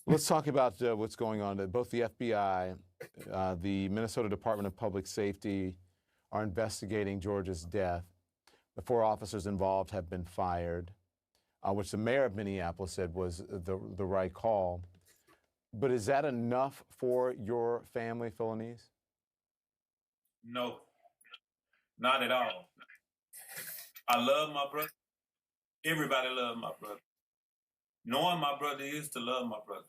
Let's talk about what's going on. Both the FBI, the Minnesota Department of Public Safety are investigating George's death. The 4 officers involved have been fired, which the mayor of Minneapolis said was the right call. But is that enough for your family, Philanese? No, not at all. I love my brother. Everybody loves my brother. Knowing my brother is to love my brother.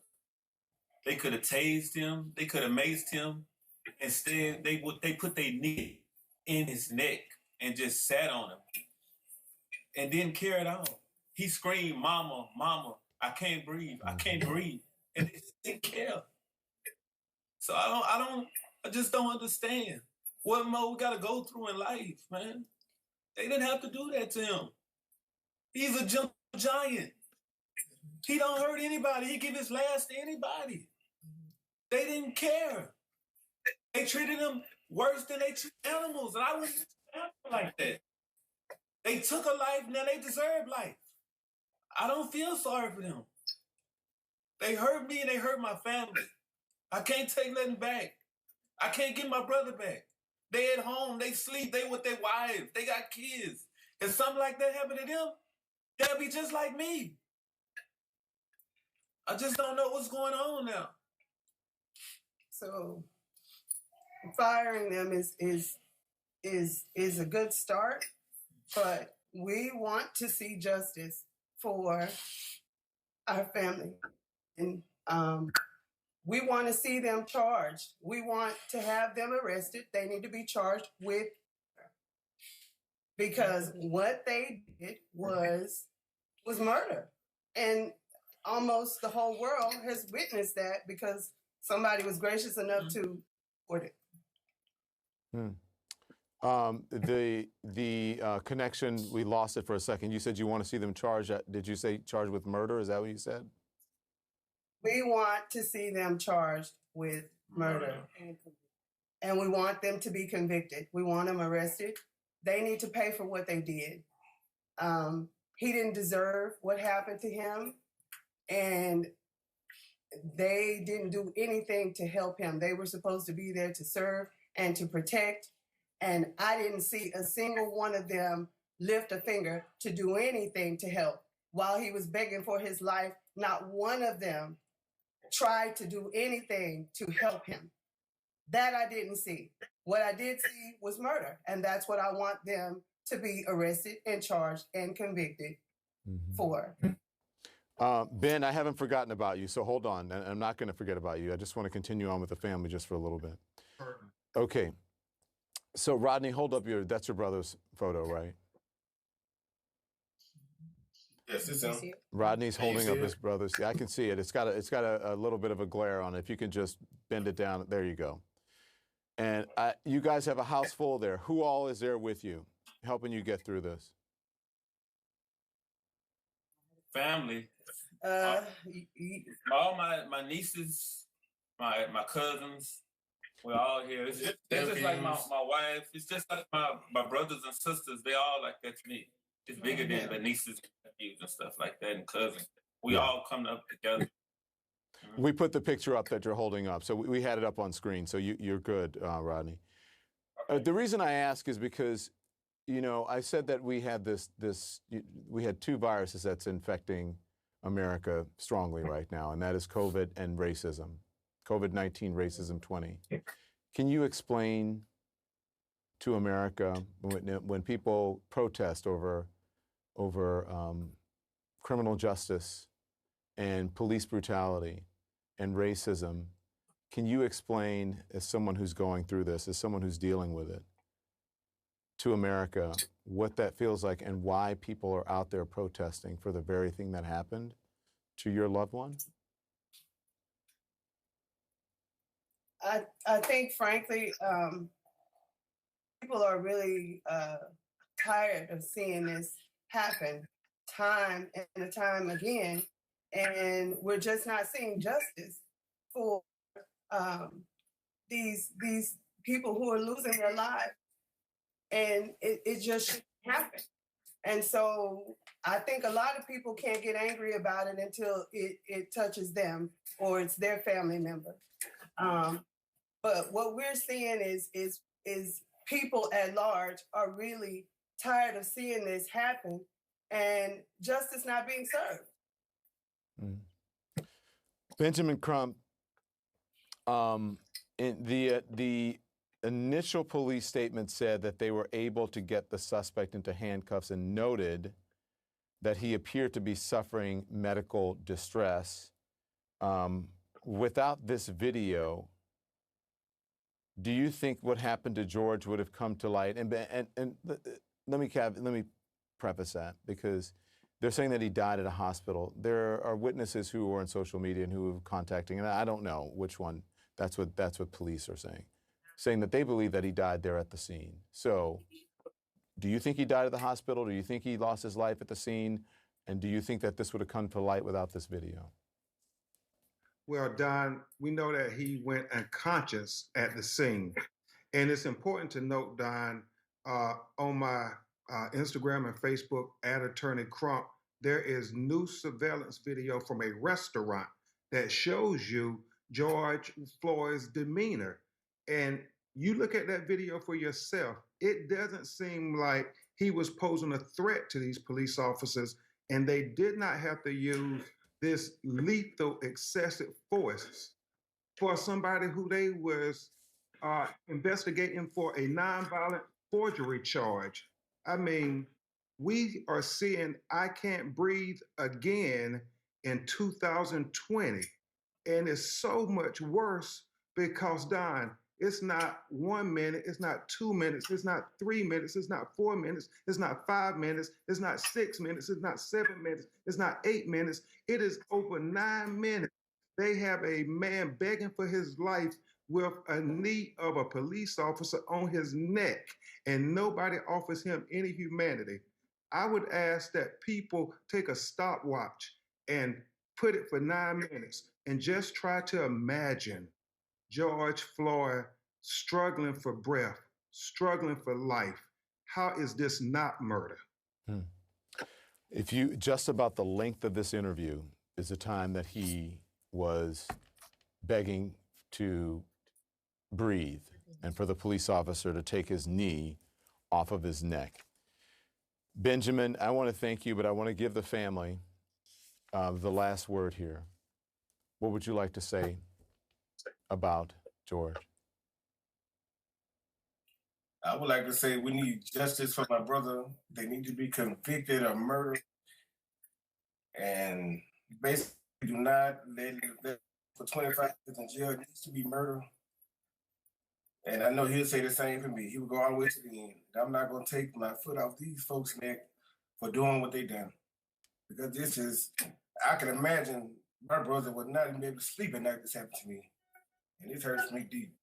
They could have tased him. They could have maced him. Instead, they put their knee in his neck and just sat on him and didn't care at all. He screamed, "Mama, mama, I can't breathe. I can't breathe," and they just didn't care. So I just don't understand what more we got to go through in life, man. They didn't have to do that to him. He's a gentle giant. He don't hurt anybody. He give his last to anybody. They didn't care. They treated him worse than they treat animals, and I wouldn't treat animals like that. They took a life, now they deserve life. I don't feel sorry for them. They hurt me and they hurt my family. I can't take nothing back. I can't get my brother back. They at home, they sleep, they with their wives, they got kids. If something like that happened to them, they'll be just like me. I just don't know what's going on now. So firing them is a good start, but we want to see justice for our family, and we want to see them charged. We want to have them arrested. They need to be charged with, because what they did was murder, and almost the whole world has witnessed that because somebody was gracious enough to report it. The connection, we lost it for a second. You said you want to see them charged. Did you say charged with murder? Is that what you said? We want to see them charged with murder. And we want them to be convicted. We want them arrested. They need to pay for what they did. He didn't deserve what happened to him, and they didn't do anything to help him. They were supposed to be there to serve and to protect, and I didn't see a single one of them lift a finger to do anything to help. While he was begging for his life, not one of them tried to do anything to help him. That I didn't see. What I did see was murder, and that's what I want them to be arrested and charged and convicted for. Ben, I haven't forgotten about you, so hold on. I'm not going to forget about you. I just want to continue on with the family just for a little bit. Okay. So, Rodney, hold up that's your brother's photo, right? Yes, it's him. Rodney's holding up his brother's. Yeah, I can see it. It's got a little bit of a glare on it. If you can just bend it down, there you go. And you guys have a house full there. Who all is there with you, helping you get through this? Family. All my nieces, my cousins, we're all here. It's just like my wife. It's just like my brothers and sisters. They all like that to me. It's bigger than the nieces and nephews and stuff like that, and cousins. We all come up together. We put the picture up that you're holding up, so we had it up on screen, so you're good, Rodney. The reason I ask is because, I said that we had we had 2 viruses that's infecting America strongly right now, and that is COVID and racism, COVID-19 Racism 20. Can you explain to America when people protest over criminal justice and police brutality and racism, can you explain, as someone who's going through this, as someone who's dealing with it, to America, what that feels like and why people are out there protesting for the very thing that happened to your loved one? I think, frankly, people are really tired of seeing this happen time and time again, and we're just not seeing justice for these people who are losing their lives, and it just shouldn't happen. And so I think a lot of people can't get angry about it until it touches them or it's their family member. But what we're seeing is people at large are really tired of seeing this happen and justice not being served. Benjamin Crump, in the initial police statement said that they were able to get the suspect into handcuffs and noted that he appeared to be suffering medical distress. Without this video, do you think what happened to George would have come to light? And let me preface that, because they're saying that he died at a hospital. There are witnesses who were on social media and who were contacting, and I don't know which one. That's what police are saying that they believe that he died there at the scene. So, do you think he died at the hospital? Do you think he lost his life at the scene? And do you think that this would have come to light without this video? Well, Don, we know that he went unconscious at the scene. And it's important to note, Don, on my Instagram and Facebook @Attorney Crump, there is new surveillance video from a restaurant that shows you George Floyd's demeanor. And you look at that video for yourself, it doesn't seem like he was posing a threat to these police officers, and they did not have to use this lethal, excessive force for somebody who they was investigating for a nonviolent forgery charge. I mean, we are seeing I Can't Breathe again in 2020. And it's so much worse because, Don, it's not 1 minute, it's not 2 minutes, it's not 3 minutes, it's not 4 minutes, it's not 5 minutes, it's not 6 minutes, it's not 7 minutes, it's not 8 minutes. It is over 9 minutes. They have a man begging for his life with a knee of a police officer on his neck, and nobody offers him any humanity. I would ask that people take a stopwatch and put it for 9 minutes and just try to imagine George Floyd struggling for breath, struggling for life. How is this not murder? If you, just about the length of this interview is the time that he was begging to breathe and for the police officer to take his knee off of his neck. Benjamin, I want to thank you, but I want to give the family the last word here. What would you like to say about George? I would like to say we need justice for my brother. They need to be convicted of murder. And basically do not let for 25 years in jail. It needs to be murder. And I know he'll say the same for me. He would go all the way to the end. I'm not going to take my foot off these folks' neck for doing what they done. Because this is, I can imagine my brother would not even be able to sleep at night if this happened to me. And it hurts me deep.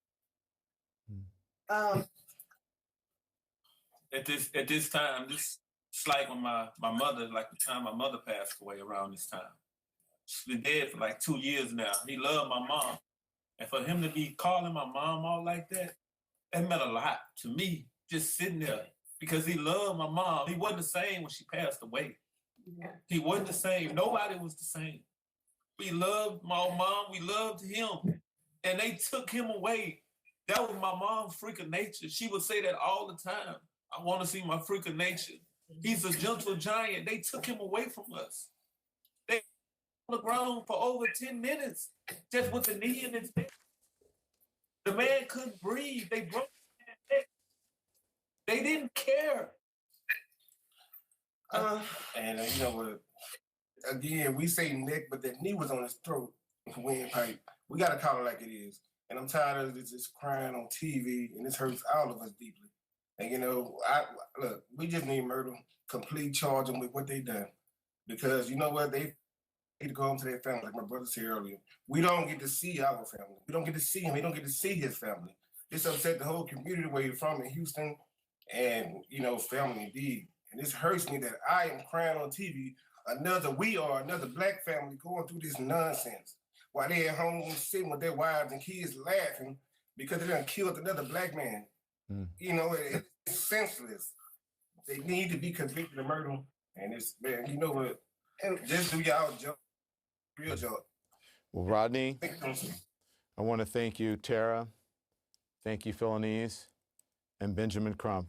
At this time, this it's like when my mother, like the time my mother passed away around this time. She's been dead for like 2 years now. He loved my mom. And for him to be calling my mom all like that, that meant a lot to me, just sitting there, because he loved my mom. He wasn't the same when she passed away. Yeah. He wasn't the same. Nobody was the same. We loved my mom. We loved him. And they took him away. That was my mom's freak of nature. She would say that all the time. I want to see my freak of nature. He's a gentle giant. They took him away from us. They on the ground for over 10 minutes, just with the knee in his neck. The man couldn't breathe. They broke his neck. They didn't care. And you know what? Again, we say neck, but the knee was on his throat. Windpipe. We got to call it like it is. And I'm tired of this crying on TV, and this hurts all of us deeply. And, you know, look, we just need murder, complete charge them with what they done. Because, you know what, they need to go home to their family, like my brother said earlier. We don't get to see our family. We don't get to see him. We don't get to see his family. This upset the whole community where you're from in Houston and, you know, family indeed. And this hurts me that I am crying on TV, another black family going through this nonsense while they're at home sitting with their wives and kids laughing because they done killed another black man. You know, it's senseless. They need to be convicted of murder. And it's, man, you know what? And Just do y'all job, real job. Well, Rodney, Victims. I want to thank you, Tara. Thank you, Philanese, and Benjamin Crump.